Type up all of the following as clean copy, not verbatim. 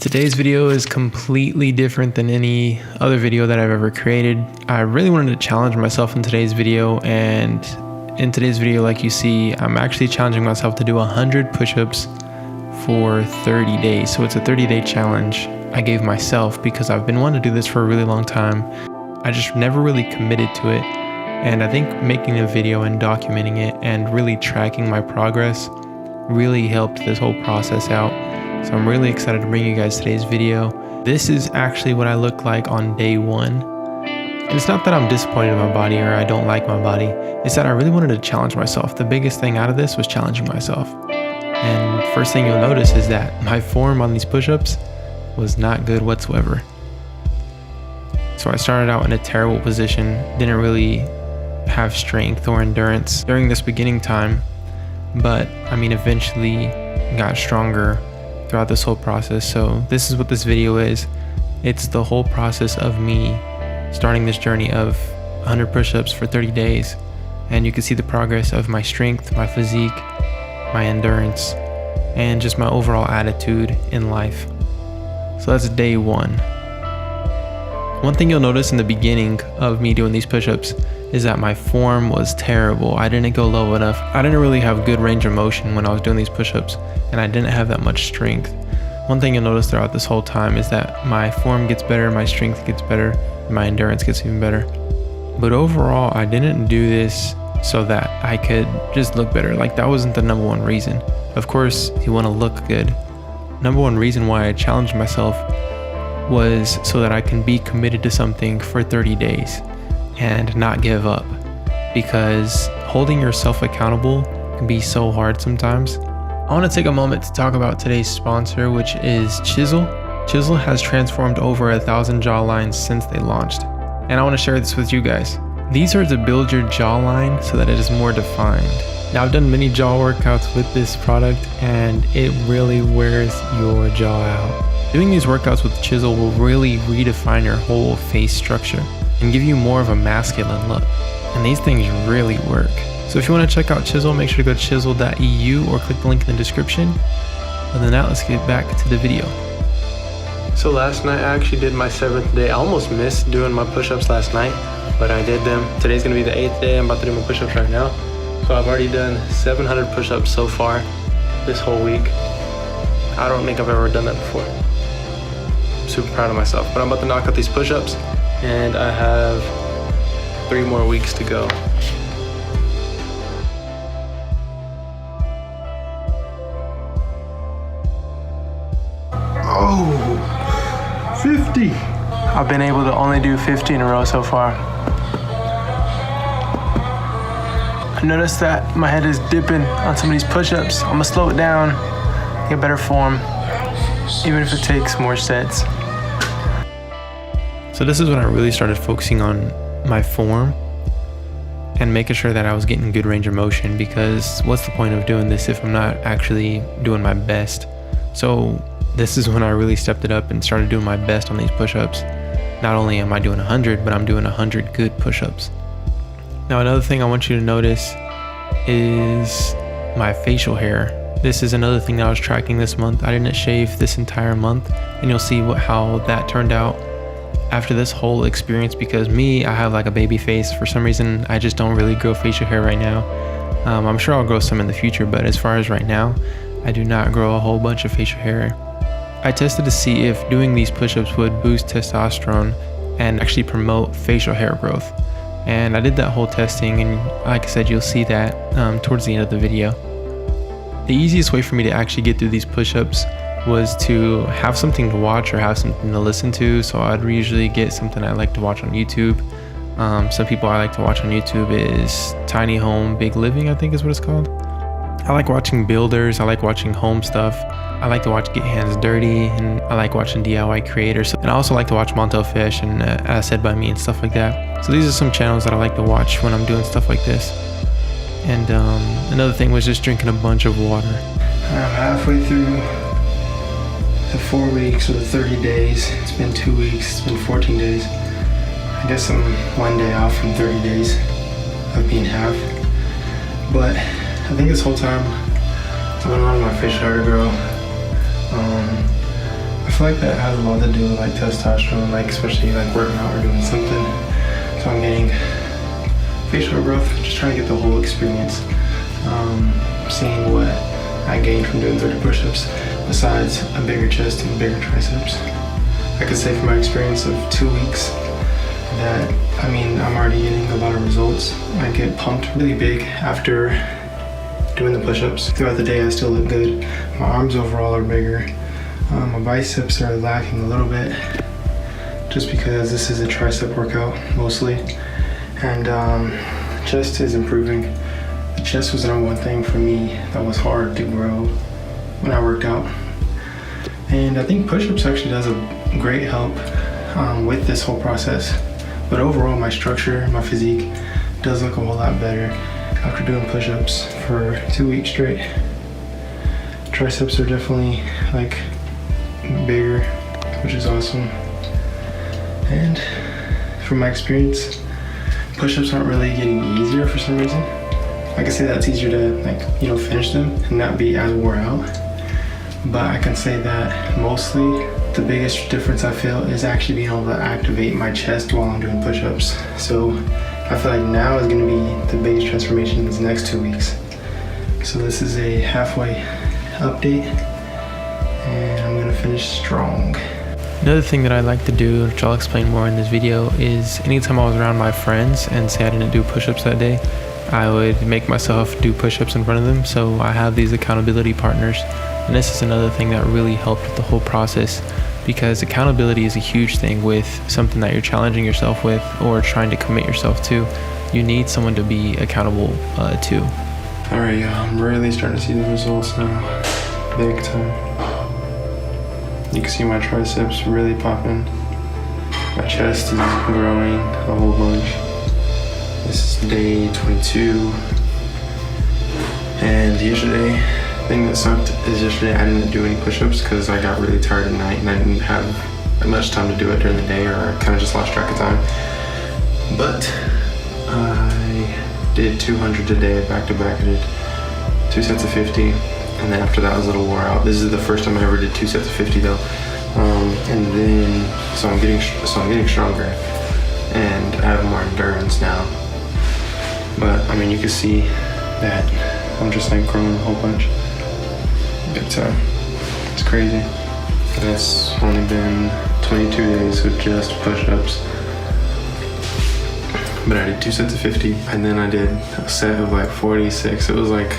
Today's video is completely different than any other video that I've ever created. I really wanted to challenge myself in today's video, and in today's video, like you see, I'm actually challenging myself to do 100 push-ups for 30 days. So it's a 30-day challenge I gave myself because I've been wanting to do this for a really long time. I just never really committed to it. And I think making a video and documenting it and really tracking my progress really helped this whole process out. So I'm really excited to bring you guys today's video. This is actually what I look like on day one. And it's not that I'm disappointed in my body or I don't like my body. It's that I really wanted to challenge myself. The biggest thing out of this was challenging myself. And first thing you'll notice is that my form on these push-ups was not good whatsoever. So I started out in a terrible position, didn't really have strength or endurance during this beginning time. But I mean, eventually got stronger throughout this whole process. So this is what this video is. It's the whole process of me starting this journey of 100 push-ups for 30 days. And you can see the progress of my strength, my physique, my endurance, and just my overall attitude in life. So that's day one. One thing you'll notice in the beginning of me doing these push-ups is that my form was terrible. I didn't go low enough. I didn't really have good range of motion when I was doing these push-ups, and I didn't have that much strength. One thing you'll notice throughout this whole time is that my form gets better, my strength gets better, and my endurance gets even better. But overall, I didn't do this so that I could just look better. Like, that wasn't the number one reason. Of course, you want to look good. Number one reason why I challenged myself was so that I can be committed to something for 30 days and not give up, because holding yourself accountable can be so hard sometimes. I want to take a moment to talk about today's sponsor, which is Chisel. Chisel has transformed over 1,000 jawlines since they launched, and I want to share this with you guys. These are to build your jawline so that it is more defined. Now, I've done many jaw workouts with this product, and it really wears your jaw out. Doing these workouts with Chisel will really redefine your whole face structure and give you more of a masculine look. And these things really work. So if you want to check out Chisel, make sure to go to chisel.eu or click the link in the description. Other than that, let's get back to the video. So last night I actually did my 7th day. I almost missed doing my push-ups last night, but I did them. Today's gonna be the 8th day. I'm about to do my push-ups right now. So I've already done 700 push-ups so far this whole week. I don't think I've ever done that before. I'm super proud of myself, but I'm about to knock out these push-ups, and I have 3 more weeks to go. Oh, 50. I've been able to only do 50 in a row so far. I noticed that my head is dipping on some of these push-ups. I'm gonna slow it down, get better form, even if it takes more sets. So this is when I really started focusing on my form and making sure that I was getting good range of motion, because what's the point of doing this if I'm not actually doing my best? So this is when I really stepped it up and started doing my best on these push-ups. Not only am I doing 100, but I'm doing 100 good push-ups. Now, another thing I want you to notice is my facial hair. This is another thing that I was tracking this month. I didn't shave this entire month, and you'll see how that turned out after this whole experience, because I have like a baby face. For some reason, I just don't really grow facial hair right now. I'm sure I'll grow some in the future, but as far as right now, I do not grow a whole bunch of facial hair. I tested to see if doing these push-ups would boost testosterone and actually promote facial hair growth. And I did that whole testing, and like I said, you'll see that towards the end of the video. The easiest way for me to actually get through these push-ups was to have something to watch or have something to listen to. So I'd usually get something I like to watch on YouTube. Some people I like to watch on YouTube is Tiny Home Big Living, I think is what it's called. I like watching builders, I like watching home stuff. I like to watch Get Hands Dirty, and I like watching DIY creators. And I also like to watch Montel Fish and As Said By Me and stuff like that. So these are some channels that I like to watch when I'm doing stuff like this. And another thing was just drinking a bunch of water. I'm halfway through the 4 weeks or the 30 days. It's been 2 weeks, it's been 14 days. I guess I'm 1 day off from 30 days of being half. But I think this whole time I've been wanting my facial hair to grow. I feel like that has a lot to do with like testosterone, like especially like working out or doing something. So I'm getting facial growth, just trying to get the whole experience. Seeing what I gained from doing 30 push-ups besides a bigger chest and bigger triceps. I could say from my experience of 2 weeks that, I'm already getting a lot of results. I get pumped really big after doing the push-ups. Throughout the day I still look good. My arms overall are bigger. My biceps are lacking a little bit just because this is a tricep workout mostly. And chest is improving. The chest was the number one thing for me that was hard to grow when I worked out. And I think push-ups actually does a great help with this whole process. But overall, my structure, my physique does look a whole lot better after doing push-ups for 2 weeks straight. Triceps are definitely like bigger, which is awesome. And from my experience, push-ups aren't really getting easier for some reason. I can say that it's easier to finish them and not be as wore out. But I can say that mostly the biggest difference I feel is actually being able to activate my chest while I'm doing push-ups. So I feel like now is gonna be the biggest transformation in these next 2 weeks. So this is a halfway update and I'm gonna finish strong. Another thing that I like to do, which I'll explain more in this video, is anytime I was around my friends and say I didn't do push-ups that day, I would make myself do push-ups in front of them. So I have these accountability partners. And this is another thing that really helped with the whole process, because accountability is a huge thing with something that you're challenging yourself with or trying to commit yourself to. You need someone to be accountable to. All right, y'all, I'm really starting to see the results now, big time. You can see my triceps really popping. My chest is growing a whole bunch. This is day 22. And yesterday, the thing that sucked is yesterday I didn't do any push-ups because I got really tired at night and I didn't have much time to do it during the day, or I kind of just lost track of time. But I did 200 today back to back. I did 2 sets of 50, and then after that I was a little wore out. This is the first time I ever did 2 sets of 50 though. And then so I'm getting stronger and I have more endurance now. But you can see that I'm just like growing a whole bunch. Big time. It's crazy. And it's only been 22 days with just push-ups. But I did 2 sets of 50 and then I did a set of like 46. It was like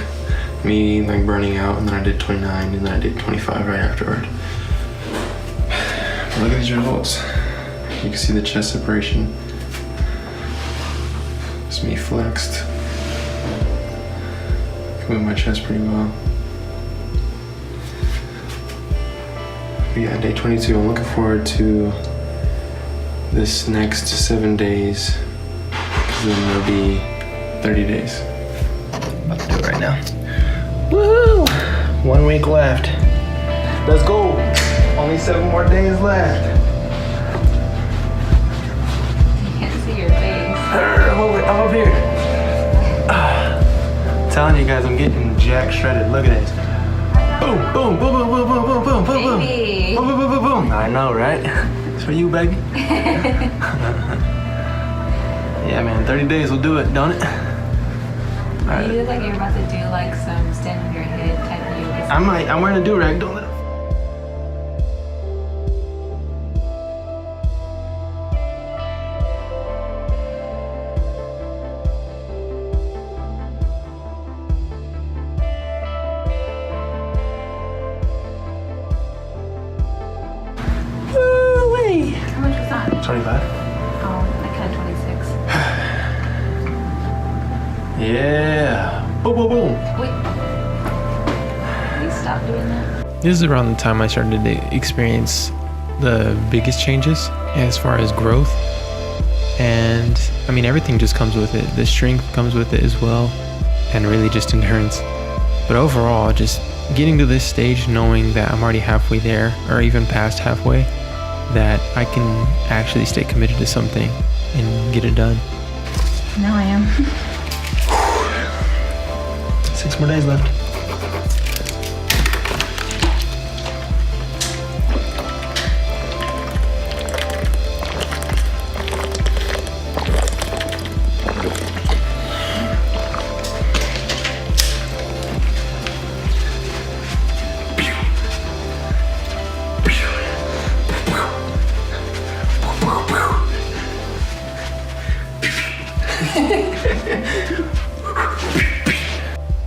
me like burning out, and then I did 29 and then I did 25 right afterward. But look at these results. You can see the chest separation. It's me flexed. I can move my chest pretty well. But yeah, day 22, I'm looking forward to this next 7 days, because then it'll be 30 days. I'm about to do it right now. Woohoo! 1 week left. Let's go! Only 7 more days left. You can't see your face. I'm up here. Telling you guys, I'm getting jack shredded. Look at this. Boom, boom, boom, boom, boom, boom, boom, boom, boom, boom. Baby. Boom, boom, boom, boom, boom. I know, right? It's for you, baby. Yeah, man, 30 days will do it, don't it? Right. You look like you're about to do like some stand on your head type of yoga. I'm wearing a do-rag, don't let it. How much was that? 25. Oh, I cut 26. Yeah. Boom, boom, boom. Wait. Please stop doing that. This is around the time I started to experience the biggest changes as far as growth. And everything just comes with it. The strength comes with it as well, and really just endurance. But overall, just getting to this stage, knowing that I'm already halfway there, or even past halfway, that I can actually stay committed to something and get it done. Now I am. 6 more days left.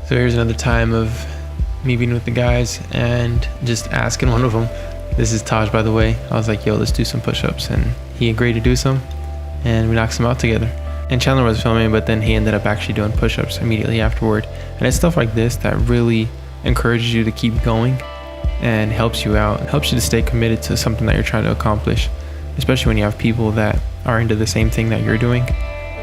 So here's another time of me being with the guys and just asking one of them. This is Taj, by the way. I was like, yo, let's do some push-ups, and he agreed to do some, and we knocked some out together. And Chandler was filming, but then he ended up actually doing push-ups immediately afterward. And it's stuff like this that really encourages you to keep going and helps you out. It helps you to stay committed to something that you're trying to accomplish, especially when you have people that are into the same thing that you're doing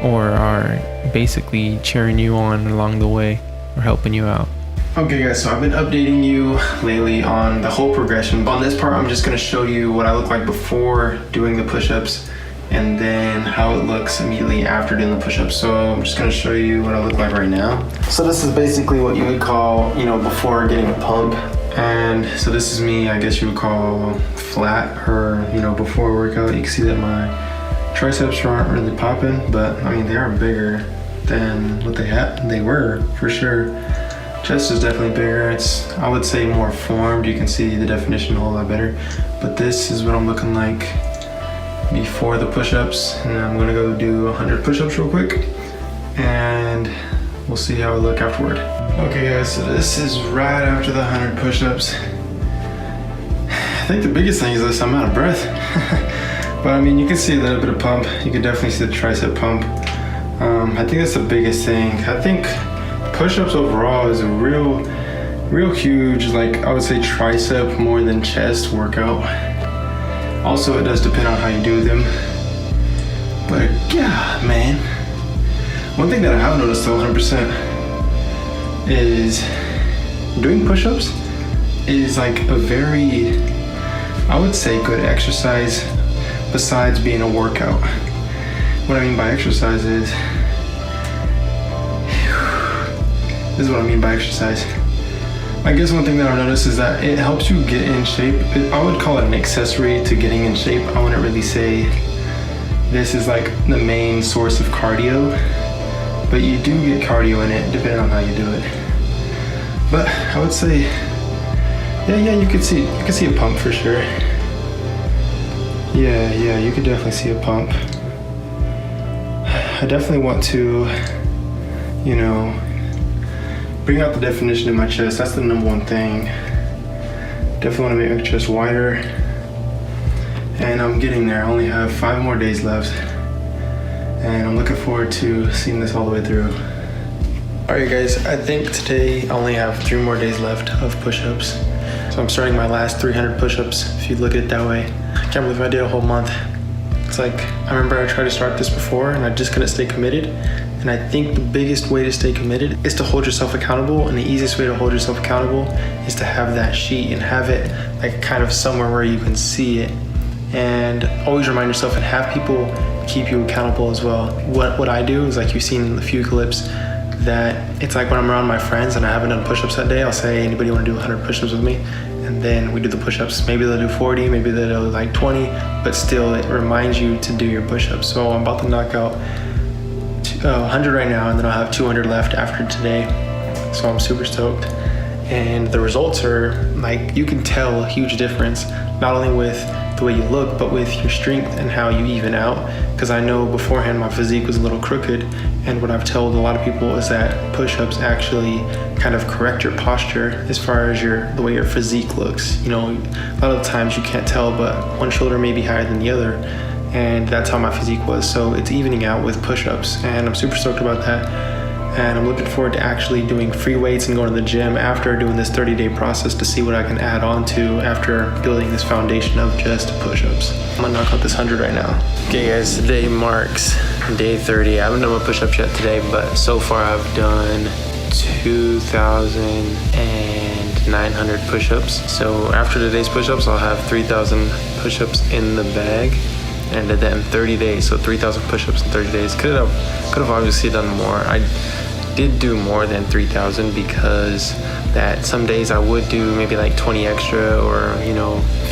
or are basically cheering you on along the way or helping you out. Okay guys, so I've been updating you lately on the whole progression. On this part, I'm just gonna show you what I look like before doing the push-ups and then how it looks immediately after doing the push-ups. So I'm just gonna show you what I look like right now. So this is basically what you would call, before getting a pump. And so this is me, I guess you would call flat, or before workout. You can see that my triceps aren't really popping, but I mean, they are bigger than what they were for sure. Chest is definitely bigger. It's, I would say, more formed. You can see the definition a whole lot better. But this is what I'm looking like before the push-ups. And I'm gonna go do 100 push-ups real quick, and we'll see how I look afterward. Okay guys, so this is right after the 100 push-ups. I think the biggest thing is this, I'm out of breath. But I mean, you can see a little bit of pump. You can definitely see the tricep pump. I think that's the biggest thing. I think push-ups overall is a real huge, like I would say, tricep more than chest workout. Also, it does depend on how you do them. But yeah, man. One thing that I have noticed though 100% is doing push-ups is like a very, I would say, good exercise besides being a workout. What I mean by exercise is, this is what I mean by exercise. I guess one thing that I've noticed is that it helps you get in shape. I would call it an accessory to getting in shape. I wouldn't really say this is like the main source of cardio, but you do get cardio in it depending on how you do it. But I would say, yeah, you can see a pump for sure. Yeah, you could definitely see a pump. I definitely want to, bring out the definition in my chest. That's the number one thing. Definitely want to make my chest wider. And I'm getting there. I only have 5 more days left. And I'm looking forward to seeing this all the way through. Alright guys, I think today I only have 3 more days left of push-ups. So I'm starting my last 300 push-ups, if you look at it that way. I can't believe I did a whole month. It's like, I remember I tried to start this before and I just couldn't stay committed. And I think the biggest way to stay committed is to hold yourself accountable, and the easiest way to hold yourself accountable is to have that sheet and have it like kind of somewhere where you can see it. And always remind yourself and have people keep you accountable as well. What I do is, like you've seen in a few clips, that it's like when I'm around my friends and I haven't done push-ups that day, I'll say, anybody want to do 100 push-ups with me? And then we do the push-ups. Maybe they'll do 40, maybe they'll do like 20, but still it reminds you to do your push-ups. So I'm about to knock out 100 right now, and then I'll have 200 left after today. So I'm super stoked. And the results are like, you can tell a huge difference, not only with the way you look, but with your strength and how you even out. Because I know beforehand my physique was a little crooked, and what I've told a lot of people is that push-ups actually kind of correct your posture as far as the way your physique looks. A lot of the times you can't tell, but one shoulder may be higher than the other, and that's how my physique was. So it's evening out with push-ups, and I'm super stoked about that. And I'm looking forward to actually doing free weights and going to the gym after doing this 30-day process to see what I can add on to after building this foundation of just push-ups. I'm gonna knock out this 100 right now. Okay guys, today marks day 30. I haven't done my push-ups yet today, but so far I've done 2,900 push-ups. So after today's push-ups, I'll have 3,000 push-ups in the bag. And I did that in 30 days, so 3,000 push-ups in 30 days. Could have obviously done more. I did do more than 3,000 because that some days I would do maybe like 20 extra or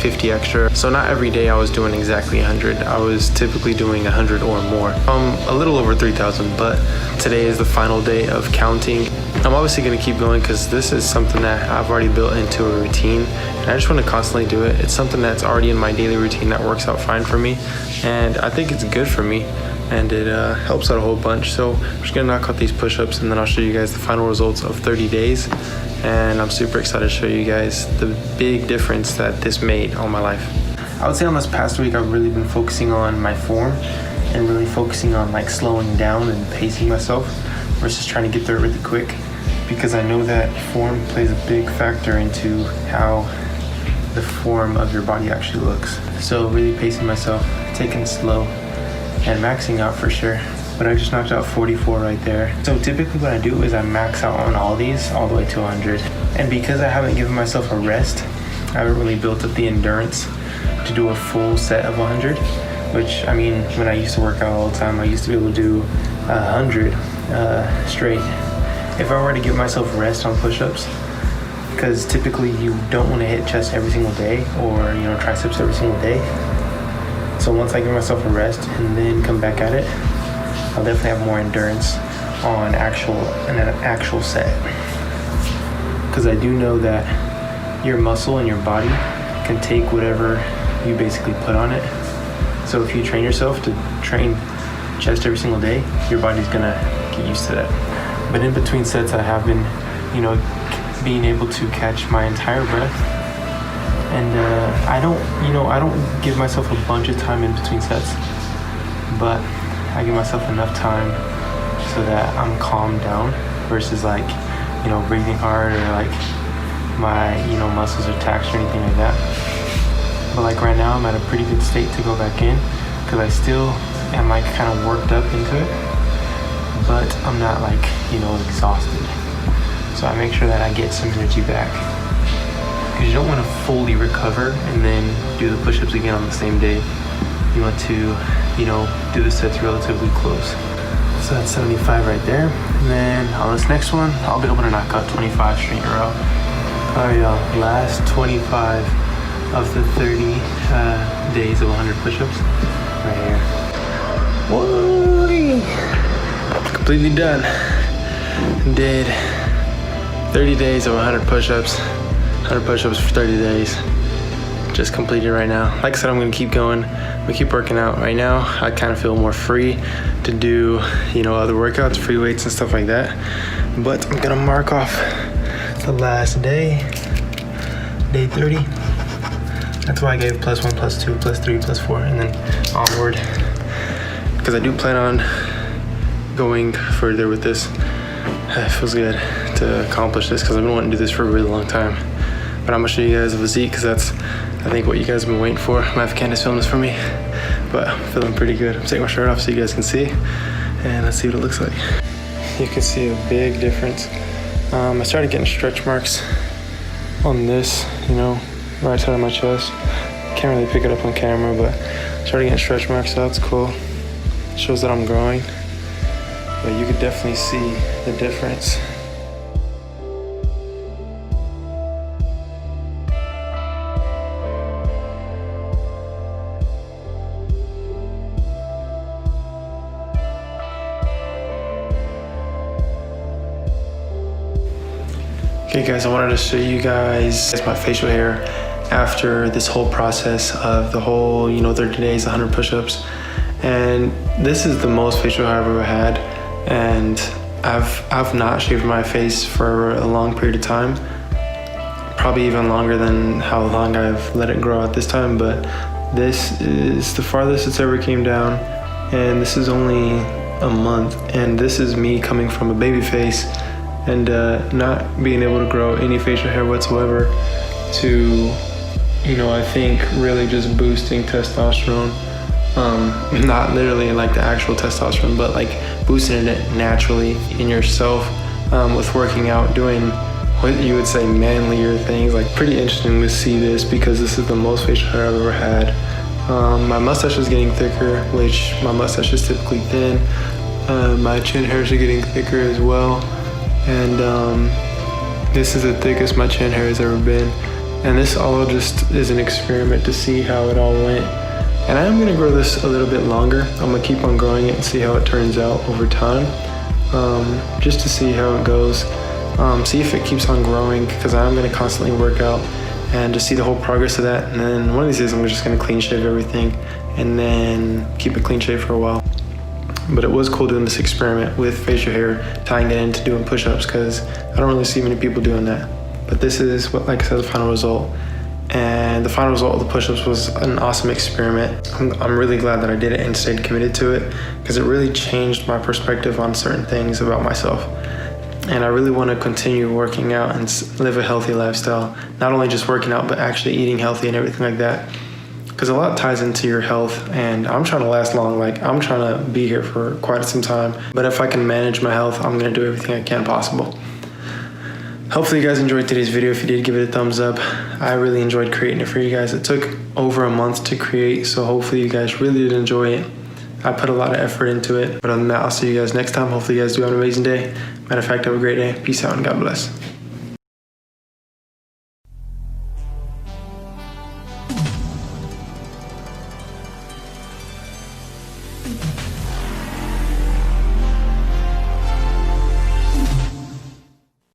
50 extra. So not every day I was doing exactly 100. I was typically doing 100 or more. A little over 3,000, but today is the final day of counting. I'm obviously gonna keep going because this is something that I've already built into a routine, and I just want to constantly do it. It's something that's already in my daily routine that works out fine for me, and I think it's good for me. and it helps out a whole bunch. So I'm just gonna knock out these push-ups, and then I'll show you guys the final results of 30 days. And I'm super excited to show you guys the big difference that this made on my life. I would say on this past week, I've really been focusing on my form and really focusing on like slowing down and pacing myself versus trying to get there really quick, because I know that form plays a big factor into how the form of your body actually looks. So really pacing myself, taking it slow, and maxing out for sure. But I just knocked out 44 right there. So typically what I do is I max out on all these all the way to 100. And because I haven't given myself a rest, I haven't really built up the endurance to do a full set of 100, which, I mean, when I used to work out all the time, I used to be able to do 100 straight. If I were to give myself a rest on push-ups, because typically you don't want to hit chest every single day, or, you know, triceps every single day. So once I give myself a rest and then come back at it, I'll definitely have more endurance on an actual set. Because I do know that your muscle and your body can take whatever you basically put on it. So if you train yourself to train chest every single day, your body's gonna get used to that. But in between sets, I have been, you know, being able to catch my entire breath. And I don't give myself a bunch of time in between sets, but I give myself enough time so that I'm calmed down versus like, you know, breathing hard, or like my, you know, muscles are taxed or anything like that. But like right now I'm at a pretty good state to go back in, because I still am like kind of worked up into it, but I'm not like, you know, exhausted. So I make sure that I get some energy back, because you don't want to fully recover and then do the push-ups again on the same day. You want to, you know, do the sets relatively close. So that's 75 right there. And then on this next one, I'll be able to knock out 25 straight in a row. All right, y'all, last 25 of the 30 days of 100 push-ups right here. Whoa! Completely done. Did 30 days of 100 push-ups. 100 push-ups for 30 days. Just completed right now. Like I said, I'm gonna keep going. We keep working out. Right now, I kind of feel more free to do, you know, other workouts, free weights and stuff like that. But I'm gonna mark off the last day, day 30. That's why I gave +1, +2, +3, +4, and then onward. Because I do plan on going further with this. It feels good to accomplish this, because I've been wanting to do this for a really long time. But I'm gonna show you guys a physique, because that's, I think, what you guys have been waiting for. My Candace filmed this for me, but I'm feeling pretty good. I'm taking my shirt off so you guys can see, and let's see what it looks like. You can see a big difference. I started getting stretch marks on this, you know, right side of my chest. Can't really pick it up on camera, but I started getting stretch marks, so that's cool. It shows that I'm growing, but you could definitely see the difference. Okay guys, I wanted to show you guys my facial hair after this whole process of the whole, you know, 30 days, 100 push-ups. And this is the most facial hair I've ever had. And I've not shaved my face for a long period of time. Probably even longer than how long I've let it grow at this time, but this is the farthest it's ever came down. And this is only a month. And this is me coming from a baby face and not being able to grow any facial hair whatsoever to, you know, I think really just boosting testosterone. Not literally like the actual testosterone, but like boosting it naturally in yourself with working out, doing what you would say manlier things. Like, pretty interesting to see this, because this is the most facial hair I've ever had. My mustache is getting thicker, which my mustache is typically thin. My chin hairs are getting thicker as well. And this is the thickest my chin hair has ever been. And this all just is an experiment to see how it all went. And I am gonna grow this a little bit longer. I'm gonna keep on growing it and see how it turns out over time. Just to see how it goes. See if it keeps on growing, because I'm gonna constantly work out and just see the whole progress of that. And then one of these days I'm just gonna clean shave everything and then keep it clean shave for a while. But it was cool doing this experiment with facial hair, tying it into doing push-ups, because I don't really see many people doing that. But this is what, like I said, the final result. And the final result of the push-ups was an awesome experiment. I'm really glad that I did it and stayed committed to it, because it really changed my perspective on certain things about myself. And I really want to continue working out and live a healthy lifestyle. Not only just working out, but actually eating healthy and everything like that. Because a lot ties into your health, and I'm trying to last long. Like, I'm trying to be here for quite some time. But if I can manage my health, I'm going to do everything I can possible. Hopefully you guys enjoyed today's video. If you did, give it a thumbs up. I really enjoyed creating it for you guys. It took over a month to create, so hopefully you guys really did enjoy it. I put a lot of effort into it. But other than that, I'll see you guys next time. Hopefully you guys do have an amazing day. Matter of fact, have a great day. Peace out and God bless. Thank you.